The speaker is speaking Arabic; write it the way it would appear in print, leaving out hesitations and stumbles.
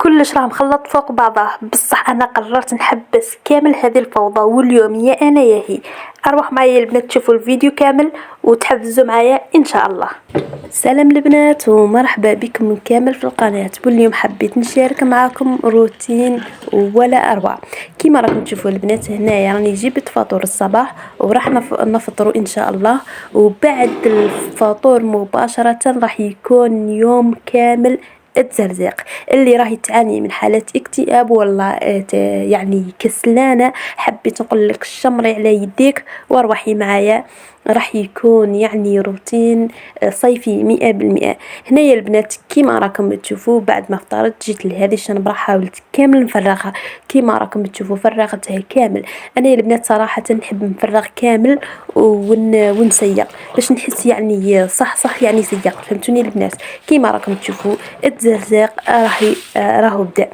كلش راه مخلط فوق بعضه، بصح انا قررت نحبس كامل هذه الفوضى، واليوم يا انا يا هي. اروح معايا البنات تشوفوا الفيديو كامل وتحفزوا معايا ان شاء الله. سلام البنات ومرحبا بكم من كامل في القناة. واليوم حبيت نشارك معكم روتين ولا اروع. كيما راكم تشوفوا البنات هنايا راني جبت فطور الصباح وراح نفطروا ان شاء الله، وبعد الفطور مباشرة راح يكون يوم كامل الترزيق. اللي راهي تعاني من حالة اكتئاب والله يعني كسلانة، حبيت نقول لك شمري على يديك وروحي معايا. راح يكون يعني روتين صيفي 100%. هنايا البنات كيما راكم تشوفوا بعد ما فطرت جيت لهذه الشنبرة حاولت كامل نفرغها. كيما راكم تشوفوا فرغتها كامل. انا يا البنات صراحة نحب نفرغ كامل ونسيق باش نحس يعني صح يعني سيق، فهمتوني البنات. كيما راكم تشوفوا التزرزاق راهو بدا.